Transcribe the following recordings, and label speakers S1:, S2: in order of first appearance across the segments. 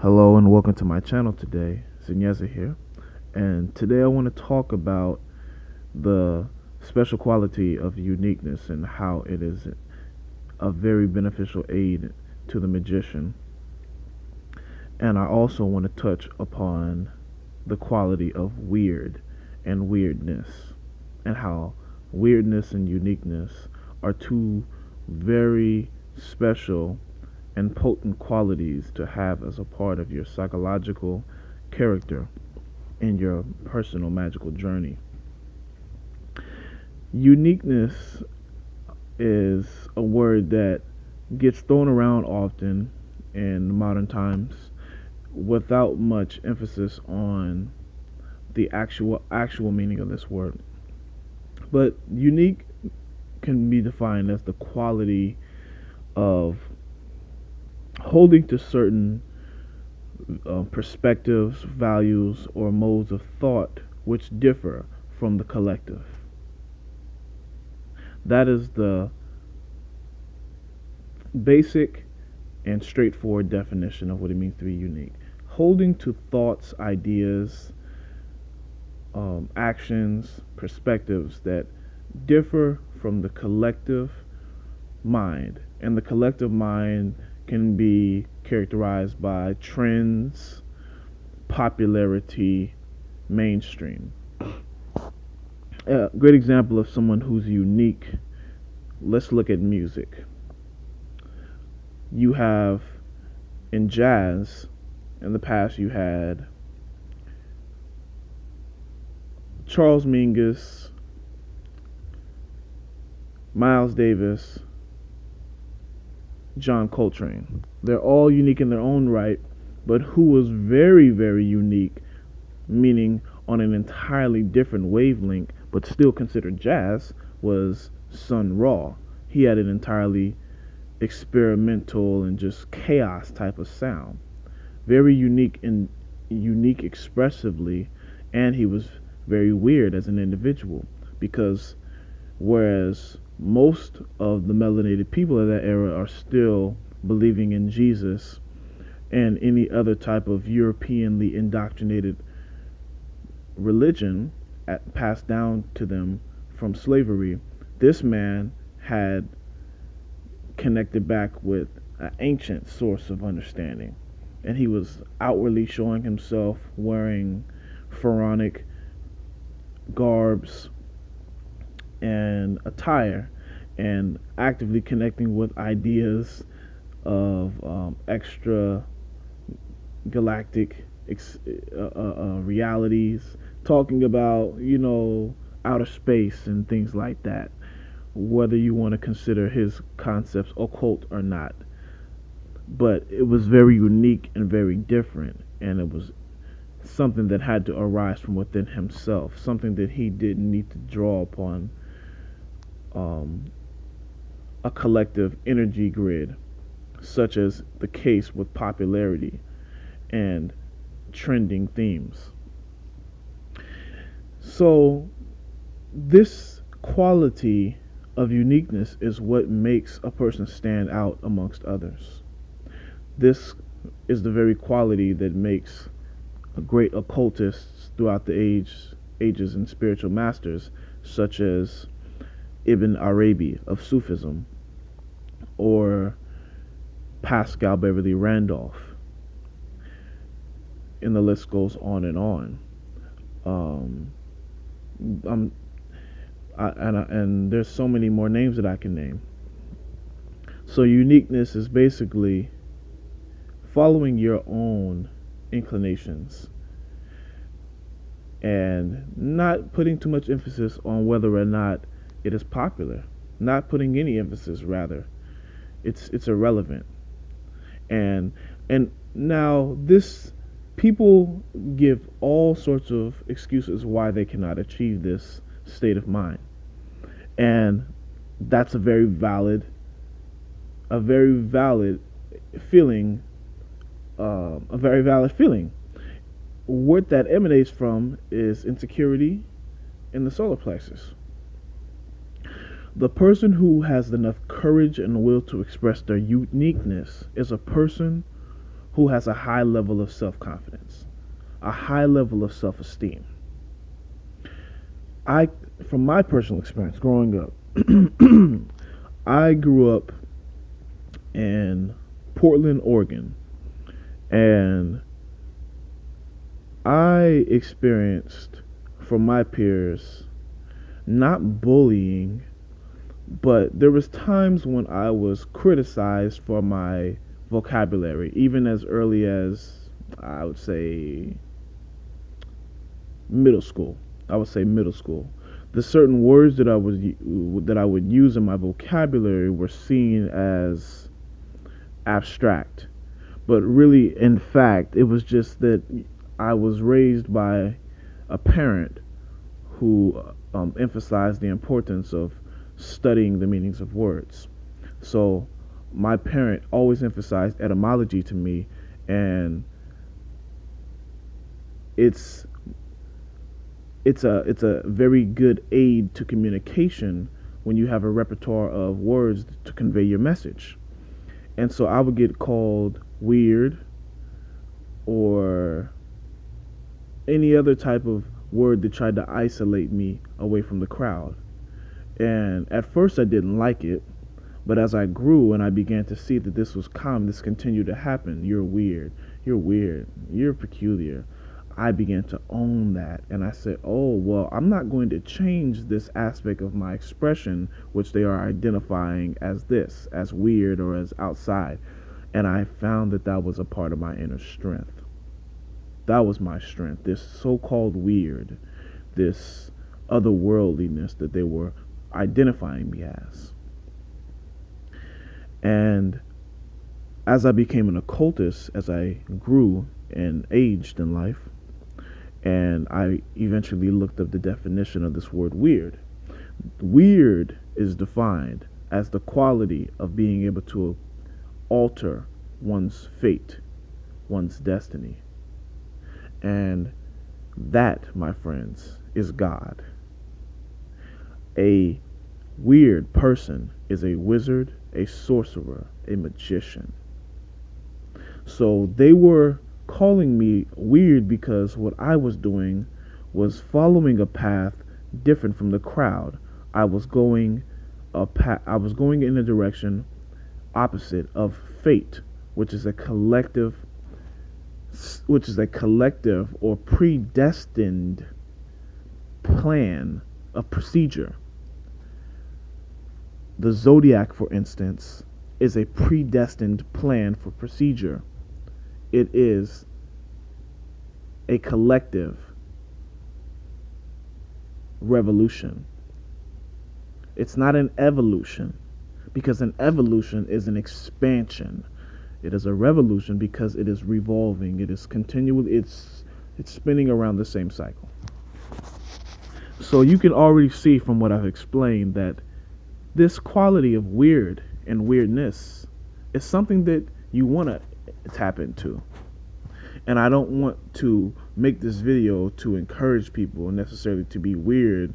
S1: Hello and welcome to my channel today. Zinyeza here. And today I want to talk about the special quality of uniqueness and how it is a very beneficial aid to the magician. And I also want to touch upon the quality of weird and weirdness and how weirdness and uniqueness are two very special and potent qualities to have as a part of your psychological character in your personal magical journey. Uniqueness is a word that gets thrown around often in modern times without much emphasis on the actual meaning of this word. But unique can be defined as the quality of holding to certain perspectives, values, or modes of thought which differ from the collective. That is the basic and straightforward definition of what it means to be unique. Holding to thoughts, ideas, actions, perspectives that differ from the collective mind. And the collective mind can be characterized by trends, popularity, mainstream. A great example of someone who's unique, let's look at music. You have in jazz, in the past, you had Charles Mingus, Miles Davis, John Coltrane. They're all unique in their own right, but who was very, very unique, meaning on an entirely different wavelength, but still considered jazz, was Sun Ra. He had an entirely experimental and just chaos type of sound. Very unique expressively, and he was very weird as an individual because whereas most of the melanated people of that era are still believing in Jesus and any other type of Europeanly indoctrinated religion passed down to them from slavery, this man had connected back with an ancient source of understanding. And he was outwardly showing himself wearing pharaonic garbs and attire and actively connecting with ideas of extra galactic realities, talking about, outer space and things like that, whether you want to consider his concepts occult or not. But it was very unique and very different, and it was something that had to arise from within himself, something that he didn't need to draw upon um, a collective energy grid, such as the case with popularity and trending themes. So, this quality of uniqueness is what makes a person stand out amongst others. This is the very quality that makes great occultists throughout the ages and spiritual masters, such as Ibn Arabi of Sufism or Pascal Beverly Randolph, and the list goes on and on. Um, I'm, and there's so many more names that I can name. So uniqueness is basically following your own inclinations and not putting too much emphasis on whether or not it is popular. Not putting any emphasis, rather. It's irrelevant. And and now this people give all sorts of excuses why they cannot achieve this state of mind. And that's a very valid feeling, a very valid feeling. What that emanates from is insecurity in the solar plexus. The person who has enough courage and will to express their uniqueness is a person who has a high level of self-confidence, a high level of self-esteem. I, from my personal experience growing up, I grew up in Portland, Oregon, and I experienced from my peers not bullying, but there was times when I was criticized for my vocabulary, even as early as I would say middle school. I would say middle school. The certain words that I would use in my vocabulary were seen as abstract, but really, in fact, it was just that I was raised by a parent who emphasized the importance of studying the meanings of words. So my parent always emphasized etymology to me, and it's it's a very good aid to communication when you have a repertoire of words to convey your message. And so I would get called weird or any other type of word that tried to isolate me away from the crowd. And at first I didn't like it, but as I grew and I began to see that this was common, this continued to happen. You're weird, you're peculiar. I began to own that, and I said, oh, well, I'm not going to change this aspect of my expression, which they are identifying as this, as weird or as outside. And I found that that was a part of my inner strength. That was my strength, this so-called weird, this otherworldliness that they were identifying me as. And as I became an occultist, as I grew and aged in life, and I eventually looked up the definition of this word weird. Weird is defined as the quality of being able to alter one's fate, one's destiny. And that, my friends, is God. A weird person is a wizard, a sorcerer, a magician. So they were calling me weird because what I was doing was following a path different from the crowd. I was going I was going in a direction opposite of fate, which is a collective or predestined plan, a procedure. The zodiac, for instance, is a predestined plan for procedure. It is a collective revolution. It's not an evolution, because an evolution is an expansion. It is a revolution because it is revolving. It is continually, it's spinning around the same cycle. So you can already see from what I've explained that this quality of weird and weirdness is something that you want to tap into. And I don't want to make this video to encourage people necessarily to be weird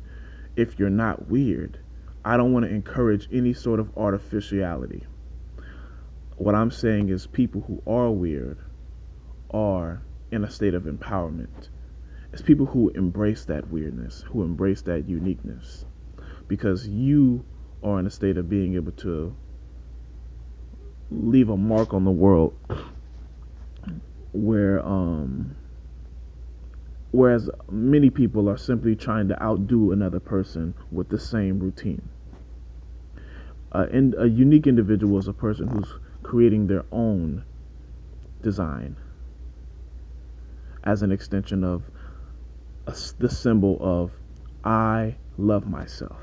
S1: if you're not weird. I don't want to encourage any sort of artificiality. What I'm saying is people who are weird are in a state of empowerment. It's people who embrace that weirdness, who embrace that uniqueness, because you are in a state of being able to leave a mark on the world where whereas many people are simply trying to outdo another person with the same routine. And a unique individual is a person who's creating their own design as an extension of the symbol of I love myself,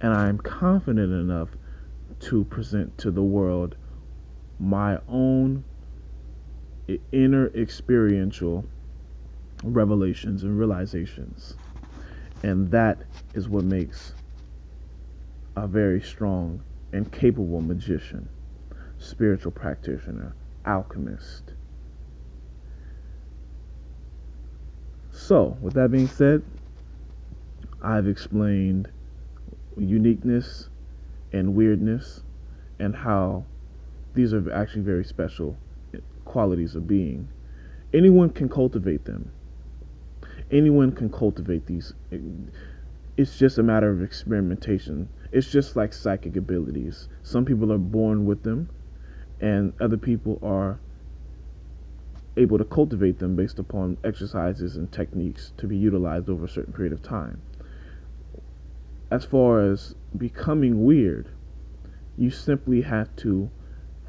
S1: and I am confident enough to present to the world my own inner experiential revelations and realizations. And that is what makes a very strong and capable magician, spiritual practitioner, alchemist. So, with that being said, I've explained uniqueness and weirdness and how these are actually very special qualities of being. Anyone can cultivate them. Anyone can cultivate these. It's just a matter of experimentation. It's just like psychic abilities. Some people are born with them, and other people are able to cultivate them based upon exercises and techniques to be utilized over a certain period of time. As far as becoming weird, you simply have to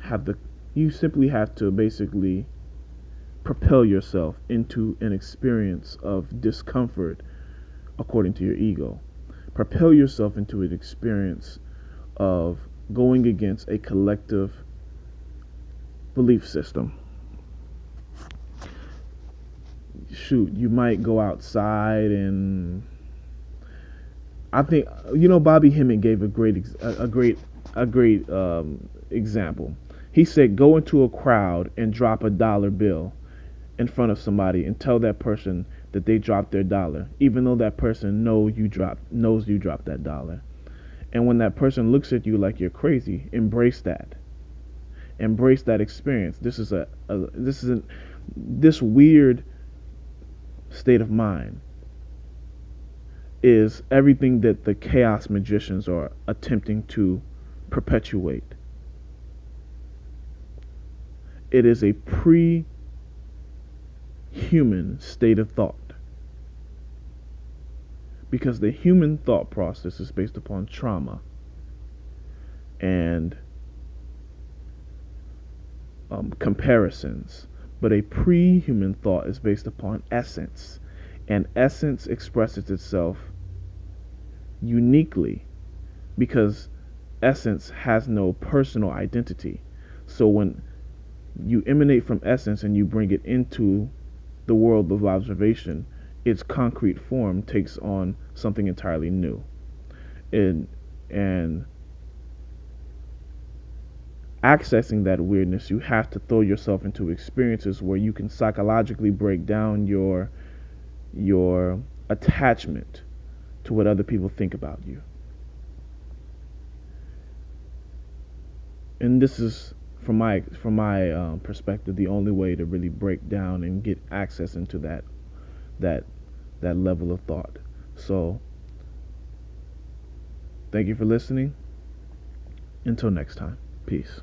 S1: have the you simply have to basically propel yourself into an experience of discomfort according to your ego. Propel yourself into an experience of going against a collective belief system. Shoot, you might go outside, and I think Bobby Hemming gave a great example. He said, go into a crowd and drop a dollar bill in front of somebody and tell that person that they dropped their dollar, even though that person knows you dropped that dollar. And when that person looks at you like you're crazy, embrace that. Embrace that experience. This weird state of mind is everything that the chaos magicians are attempting to perpetuate. It is a pre-human state of thought, because the human thought process is based upon trauma and comparisons, but a pre-human thought is based upon essence, and essence expresses itself uniquely because essence has no personal identity. So when you emanate from essence and you bring it into the world of observation, its concrete form takes on something entirely new. And accessing that weirdness, you have to throw yourself into experiences where you can psychologically break down your attachment to what other people think about you. And this is, from my perspective, the only way to really break down and get access into that that level of thought. So thank you for listening. Until next time, peace.